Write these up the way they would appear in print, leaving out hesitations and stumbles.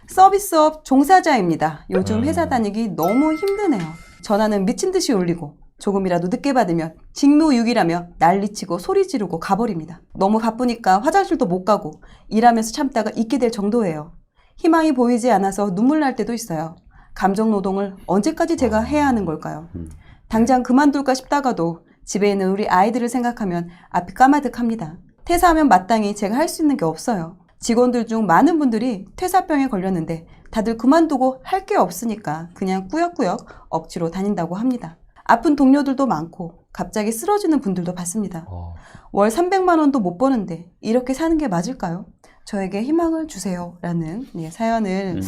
서비스업 종사자입니다. 요즘 회사 다니기 너무 힘드네요. 전화는 미친 듯이 울리고 조금이라도 늦게 받으면 직무유기라며 난리치고 소리 지르고 가버립니다. 너무 바쁘니까 화장실도 못 가고 일하면서 참다가 잊게 될 정도예요. 희망이 보이지 않아서 눈물 날 때도 있어요. 감정노동을 언제까지 제가 해야 하는 걸까요? 당장 그만둘까 싶다가도 집에 있는 우리 아이들을 생각하면 앞이 까마득합니다. 퇴사하면 마땅히 제가 할 수 있는 게 없어요. 직원들 중 많은 분들이 퇴사병에 걸렸는데 다들 그만두고 할 게 없으니까 그냥 꾸역꾸역 억지로 다닌다고 합니다. 아픈 동료들도 많고 갑자기 쓰러지는 분들도 봤습니다. 월 300만 원도 못 버는데 이렇게 사는 게 맞을까요? 저에게 희망을 주세요 라는 사연을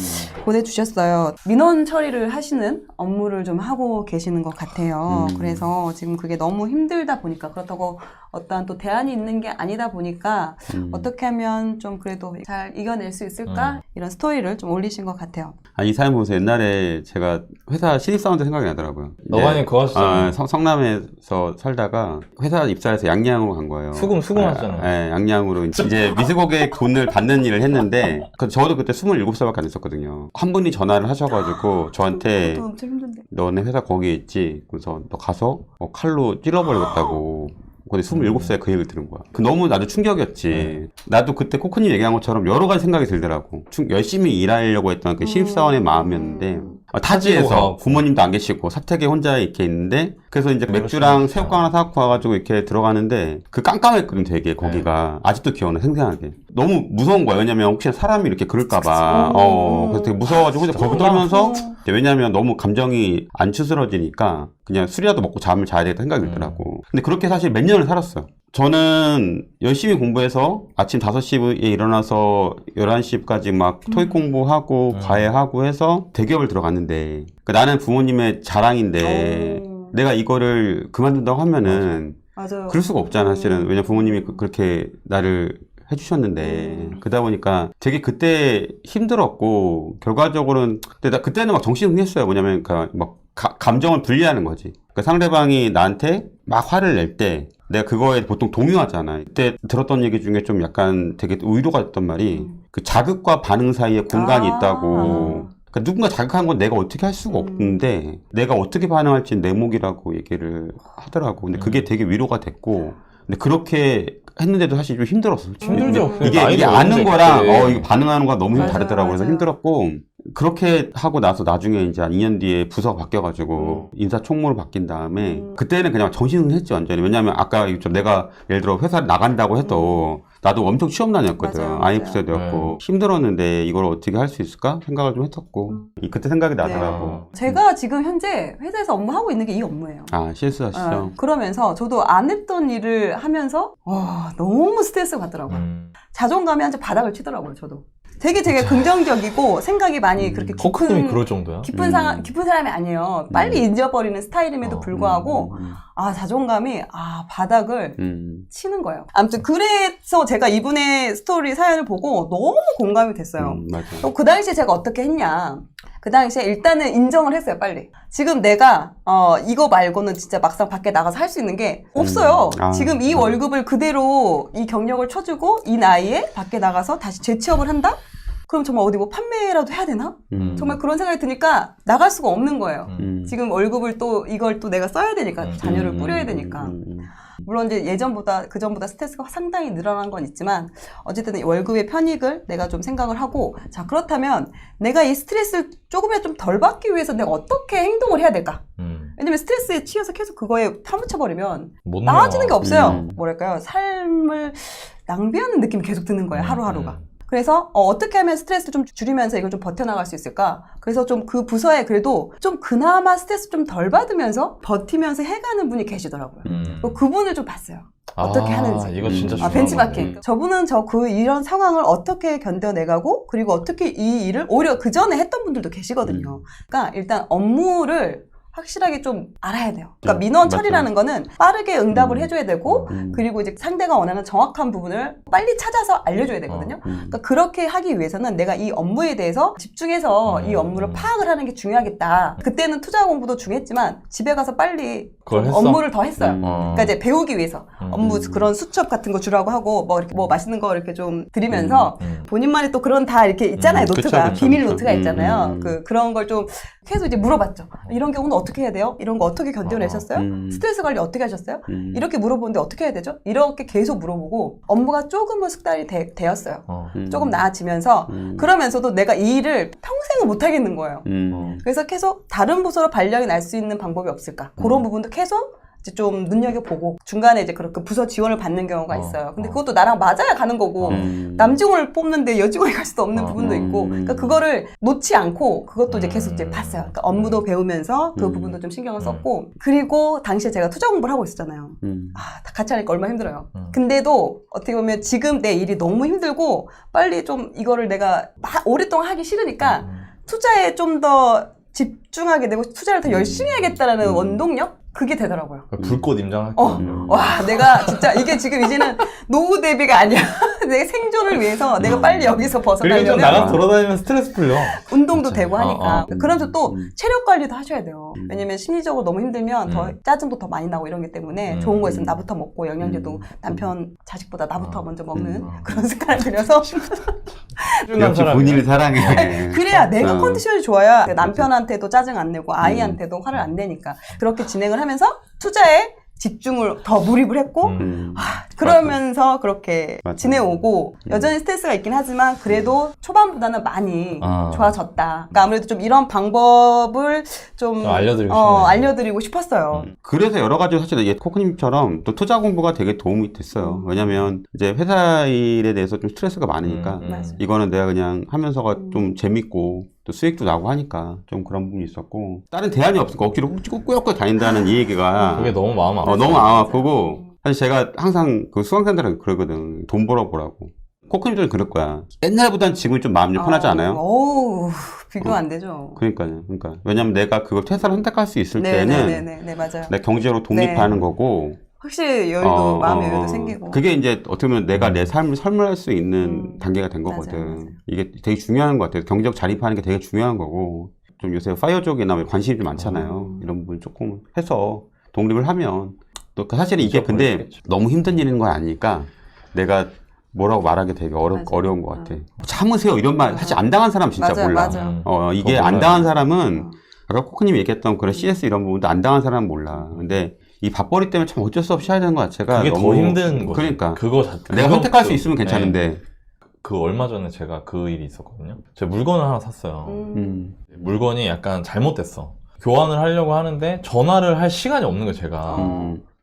보내주셨어요. 민원 처리를 하시는 업무를 좀 하고 계시는 것 같아요. 그래서 지금 그게 너무 힘들다 보니까, 그렇다고 어떠한 또 대안이 있는 게 아니다 보니까 어떻게 하면 좀 그래도 잘 이겨낼 수 있을까? 이런 스토리를 좀 올리신 것 같아요. 이 사연 보면서 옛날에 제가 회사 신입사원도 생각이 나더라고요. 너만이 그거 하시잖아요. 성남에서 살다가 회사 입사해서 양양으로 간 거예요. 수금 하셨잖아요. 네, 양양으로 이제 미스고객 돈을 받는 일을 했는데, 저도 그때 27살밖에 안 됐었거든요. 한 분이 전화를 하셔가지고 저한테 엄청 힘든데. 너네 회사 거기에 있지? 그래서 너 가서 칼로 찔러버리겠다고. 근데 27살에 그 얘기를 들은 거야. 너무 나도 충격이었지. 나도 그때 코코님 얘기한 것처럼 여러 가지 생각이 들더라고. 열심히 일하려고 했던 그 신입사원의 마음이었는데, 타지에서 부모님도 안 계시고 사택에 혼자 이렇게 있는데, 그래서 이제 맥주랑 새우깡 하나 사갖고 와가지고 이렇게 들어가는데, 그 깜깜했거든 되게 거기가. 아직도 기억나, 생생하게. 너무 무서운 거야. 왜냐면 혹시나 사람이 이렇게 그럴까봐. 그래서 되게 무서워가지고 혼자 벌벌 떨면서, 왜냐면 너무 감정이 안 추스러지니까 그냥 술이라도 먹고 잠을 자야 되겠다 생각이 들더라고. 근데 그렇게 사실 몇 년을 살았어요. 저는 열심히 공부해서 아침 5시에 일어나서 11시까지 막 토익 공부하고 과외하고 해서 대기업을 들어갔는데, 나는 부모님의 자랑인데 내가 이거를 그만둔다고 하면은 맞아요. 그럴 수가 없잖아 사실은. 왜냐면 부모님이 그렇게 나를 해주셨는데, 그러다 보니까 되게 그때 힘들었고, 결과적으로는, 근데 나 그때는 막 정신승리했어요. 뭐냐면, 막, 감정을 분리하는 거지. 그러니까 상대방이 나한테 막 화를 낼 때, 내가 그거에 보통 동요하잖아. 그때 들었던 얘기 중에 좀 약간 되게 의도가 됐던 말이, 그 자극과 반응 사이에 공간이 있다고. 그러니까 누군가 자극하는 건 내가 어떻게 할 수가 없는데, 내가 어떻게 반응할지는 내 몫이라고 얘기를 하더라고. 근데 그게 되게 위로가 됐고, 근데 그렇게 했는데도 사실 좀 힘들었어. 힘들죠. 이게 아는 거랑 이거 반응하는 거랑 너무 맞아요, 다르더라고. 그래서 맞아요. 힘들었고, 그렇게 하고 나서 나중에 이제 한 2년 뒤에 부서가 바뀌어가지고 인사총무로 바뀐 다음에 그때는 그냥 정신을 했지 완전히. 왜냐면 아까 내가 예를 들어 회사 나간다고 해도 나도 엄청 취업난이었거든. 맞아요, IF세대였고 힘들었는데 이걸 어떻게 할 수 있을까 생각을 좀 했었고 그때 생각이 나더라고. 제가 지금 현재 회사에서 업무하고 있는 게 이 업무예요. 실수하시죠. 그러면서 저도 안 했던 일을 하면서 너무 스트레스가 받더라고요. 자존감이 완전 바닥을 치더라고요. 저도 되게 긍정적이고 생각이 많이 그렇게 코크님이 그럴 정도야? 깊은 사람이 아니에요. 빨리 잊어버리는 스타일임에도 불구하고 자존감이 바닥을 치는 거예요. 아무튼 그래서 제가 이분의 스토리 사연을 보고 너무 공감이 됐어요. 맞아. 또 그 당시에 제가 어떻게 했냐. 그 당시에 일단은 인정을 했어요, 빨리. 지금 내가, 이거 말고는 진짜 막상 밖에 나가서 할 수 있는 게 없어요. 지금 이 월급을 그대로 이 경력을 쳐주고 이 나이에 밖에 나가서 다시 재취업을 한다? 그럼 정말 어디 뭐 판매라도 해야 되나? 정말 그런 생각이 드니까 나갈 수가 없는 거예요. 지금 월급을 또 이걸 또 내가 써야 되니까, 자녀를 뿌려야 되니까. 물론 이제 예전보다 그전보다 스트레스가 상당히 늘어난 건 있지만 어쨌든 월급의 편익을 내가 좀 생각을 하고, 자 그렇다면 내가 이 스트레스를 조금이라도 좀 덜 받기 위해서 내가 어떻게 행동을 해야 될까? 왜냐면 스트레스에 취해서 계속 그거에 파묻혀버리면 나아지는 게 없어요. 뭐랄까요, 삶을 낭비하는 느낌이 계속 드는 거예요, 하루하루가. 그래서 어떻게 하면 스트레스를 좀 줄이면서 이걸 좀 버텨나갈 수 있을까? 그래서 좀 그 부서에 그래도 좀 그나마 스트레스 좀 덜 받으면서 버티면서 해가는 분이 계시더라고요. 그분을 좀 봤어요. 어떻게 하는지. 이거 진짜 중요한 벤치마킹. 건데. 저분은 이런 상황을 어떻게 견뎌내가고, 그리고 어떻게 이 일을 오히려 그 전에 했던 분들도 계시거든요. 그러니까 일단 업무를 확실하게 좀 알아야 돼요. 그러니까 민원 처리라는 거는 빠르게 응답을 해줘야 되고, 그리고 이제 상대가 원하는 정확한 부분을 빨리 찾아서 알려줘야 되거든요. 그러니까 그렇게 하기 위해서는 내가 이 업무에 대해서 집중해서 이 업무를 파악을 하는 게 중요하겠다. 그때는 투자 공부도 중요했지만 집에 가서 빨리 그걸 했어? 업무를 더 했어요. 음. 그러니까 이제 배우기 위해서 업무 그런 수첩 같은 거 주라고 하고 뭐 이렇게 뭐 맛있는 거 이렇게 좀 드리면서 본인만의 또 그런 다 이렇게 있잖아요. 노트가 그쵸. 비밀 노트가 있잖아요. 음. 그런 걸 좀 계속 이제 물어봤죠. 이런 경우는 어떻게 해야 돼요? 이런 거 어떻게 견뎌내셨어요? 스트레스 관리 어떻게 하셨어요? 이렇게 물어보는데 어떻게 해야 되죠? 이렇게 계속 물어보고 업무가 조금은 숙달이 되었어요. 조금 나아지면서 그러면서도 내가 이 일을 평생은 못 하겠는 거예요. 그래서 계속 다른 부서로 발령이 날 수 있는 방법이 없을까? 그런 부분도 계속 이제 좀 눈여겨보고 중간에 이제 그렇게 부서 지원을 받는 경우가 있어요. 근데 그것도 나랑 맞아야 가는 거고 남직원을 뽑는데 여직원이 갈 수도 없는 부분도 있고 그러니까 그거를 놓지 않고 그것도 이제 계속 이제 봤어요. 그러니까 업무도 배우면서 그 부분도 좀 신경을 썼고 그리고 당시에 제가 투자 공부를 하고 있었잖아요. 다 같이 하니까 얼마나 힘들어요. 근데도 어떻게 보면 지금 내 일이 너무 힘들고 빨리 좀 이거를 내가 오랫동안 하기 싫으니까 투자에 좀 더 집중하게 되고 투자를 더 열심히 해야겠다라는 원동력? 그게 되더라고요. 불꽃 임장할 거예요. 와, 내가 진짜 이게 지금 이제는 노후 대비가 아니야. 내 생존을 위해서 내가 빨리 여기서 그리고 좀 벗어나려면 나가서 돌아다니면 스트레스 풀려. 운동도 그치. 되고 하니까. 그러면서 또 체력 관리도 하셔야 돼요. 음. 왜냐면 심리적으로 너무 힘들면 더 짜증도 더 많이 나고 이러기 때문에 좋은 거 있으면 나부터 먹고 영양제도 남편, 자식보다 나부터 먼저 먹는 그런 습관을 들여서 역시 본인을 사랑해. 그래야 내가 어. 컨디션이 좋아야 남편한테도 짜증 안 내고 아이한테도 화를 안 내니까 그렇게 진행을 하면서 투자에 집중을 더 몰입을 했고 그러면서 그렇게 맞아. 지내오고 여전히 스트레스가 있긴 하지만 그래도 초반보다는 많이 아. 좋아졌다. 그러니까 아무래도 좀 이런 방법을 좀 알려드리고 싶네요. 알려드리고 싶었어요. 그래서 여러 가지 사실 이게 코코님처럼 또 투자 공부가 되게 도움이 됐어요. 왜냐면 이제 회사 일에 대해서 좀 스트레스가 많으니까 맞아. 이거는 내가 그냥 하면서가 좀 재밌고 또 수익도 나고 하니까 좀 그런 부분이 있었고 다른 대안이 없으니까 억지로 꾸역꾸역 다닌다는 이 얘기가 그게 너무 마음 아파. 너무 아프고 사실 제가 항상 그 수강생들한테 그러거든. 돈 벌어보라고. 코코님들은 그럴 거야. 옛날보단 지금이 좀 마음이 편하지 않아요? 어우, 비교 안 되죠. 그러니까요. 그러니까 왜냐면 내가 그걸 퇴사를 선택할 수 있을 때는 네, 맞아요. 내가 경제로 독립하는 거고 확실히 여유도, 마음의 여유도 생기고. 그게 이제 어떻게 보면 내가 내 삶을 설명할 수 있는 단계가 된 거거든. 맞아요. 이게 되게 중요한 것 같아요. 경제적 자립하는 게 되게 중요한 거고. 좀 요새 파이어족이나 관심이 좀 많잖아요. 이런 부분 조금 해서 독립을 하면 또 사실은 이게 근데 보이시겠죠. 너무 힘든 일인 건 아니니까 내가 뭐라고 말하기 되게 맞아. 어려운 것 같아. 참으세요 이런 말 사실 안 당한 사람 진짜 맞아, 몰라. 맞아. 이게 더 안 몰라요. 당한 사람은 아까 코코님이 얘기했던 그런 CS 이런 부분도 안 당한 사람은 몰라. 근데 이 밥벌이 때문에 참 어쩔 수 없이 해야 되는 것 자체가 그게 너무 더 힘든 거죠. 그러니까 그거 내가 선택할 수 있으면 괜찮은데. 네. 그 얼마 전에 제가 그 일이 있었거든요. 제가 물건을 하나 샀어요. 물건이 약간 잘못됐어. 교환을 하려고 하는데 전화를 할 시간이 없는 거예요, 제가.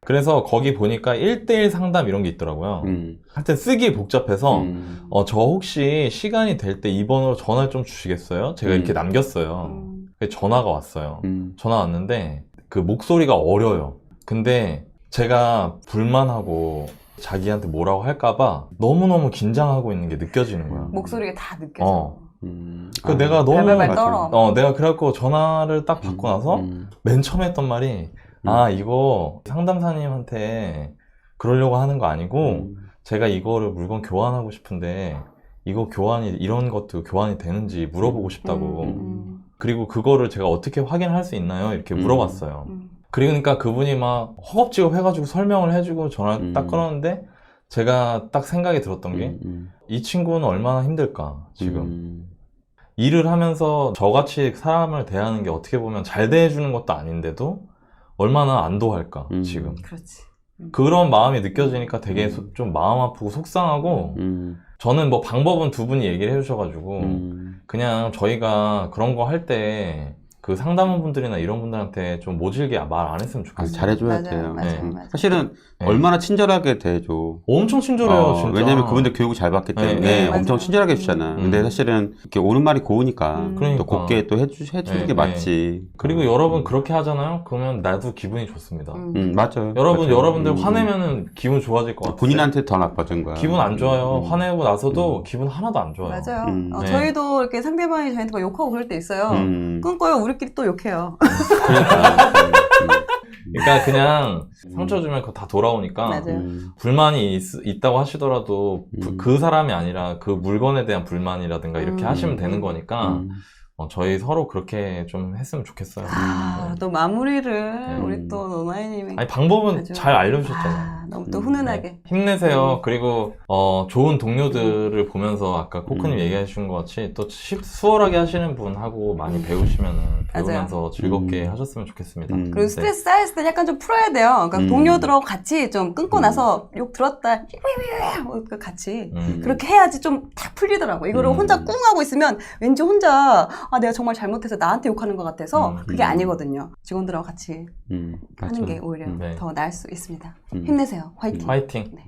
그래서 거기 보니까 1대1 상담 이런 게 있더라고요. 하여튼 쓰기 복잡해서 저 혹시 시간이 될 때 이 번호로 전화 좀 주시겠어요? 제가 이렇게 남겼어요. 그래서 전화가 왔어요. 전화 왔는데 그 목소리가 어려요. 근데 제가 불만하고 자기한테 뭐라고 할까봐 너무너무 긴장하고 있는 게 느껴지는 거야. 목소리가 다 느껴져. 그 내가 너무 발발발 떨어. 내가 그래갖고 전화를 딱 받고 나서 맨 처음에 했던 말이 이거 상담사님한테 그러려고 하는 거 아니고 제가 이거를 물건 교환하고 싶은데 이거 이런 것도 교환이 되는지 물어보고 싶다고. 그리고 그거를 제가 어떻게 확인할 수 있나요? 이렇게 물어봤어요. 그러니까 그분이 막 허겁지겁 해가지고 설명을 해주고 전화를 딱 끊었는데 제가 딱 생각이 들었던 게 이 친구는 얼마나 힘들까 지금. 일을 하면서 저같이 사람을 대하는 게 어떻게 보면 잘 대해주는 것도 아닌데도 얼마나 안도할까 지금. 그렇지. 그런 마음이 느껴지니까 되게 좀 마음 아프고 속상하고 저는 뭐 방법은 두 분이 얘기를 해주셔가지고 그냥 저희가 그런 거 할 때 그 상담원분들이나 이런 분들한테 좀 모질게 말 안 했으면 좋겠어요. 잘해줘야 맞아요, 돼요. 맞아요, 네. 맞아요. 사실은 네. 얼마나 친절하게 대해줘. 엄청 친절해요, 진짜. 왜냐면 그분들 교육을 잘 받기 때문에 네, 엄청 맞아요. 친절하게 해주잖아. 근데 사실은 이렇게 오는 말이 고우니까 그러니까. 또 곱게 또 해주는 네, 게 맞지. 그리고 여러분 그렇게 하잖아요? 그러면 나도 기분이 좋습니다. 맞아요. 여러분들 화내면은 기분 좋아질 것 같아요. 본인한테 더 나빠진 거야. 기분 안 좋아요. 화내고 나서도 기분 하나도 안 좋아요. 맞아요. 네. 저희도 이렇게 상대방이 저희한테 막 욕하고 그럴 때 있어요. 끊고요. 우리끼리 또 욕해요. 그러니까. 그러니까 그냥 상처 주면 그거 다 돌아오니까 맞아요. 불만이 있다고 하시더라도 그 사람이 아니라 그 물건에 대한 불만이라든가 이렇게 하시면 되는 거니까 저희 서로 그렇게 좀 했으면 좋겠어요. 아, 또 마무리를 우리 음. 또 노나이님이 아니 방법은 아주- 잘 알려주셨잖아요. 아, 너무 또 훈훈하게. 힘내세요. 그리고 좋은 동료들을 보면서 아까 코크님 음. 얘기해 주신 것 같이 또 수월하게 하시는 분하고 많이 배우시면은 배우면서 즐겁게 하셨으면 좋겠습니다. 그리고 스트레스 쌓였을 때 약간 좀 풀어야 돼요. 그러니까 동료들하고 같이 좀 끊고 나서 욕 들었다 같이 그렇게 해야지 좀 탁 풀리더라고. 이거를 혼자 꿍 하고 있으면 왠지 혼자 내가 정말 잘못해서 나한테 욕하는 것 같아서 그게 아니거든요. 직원들하고 같이 하는 맞아. 게 오히려 네. 더 나을 수 있습니다. 힘내세요. 화이팅. 화이팅! 네.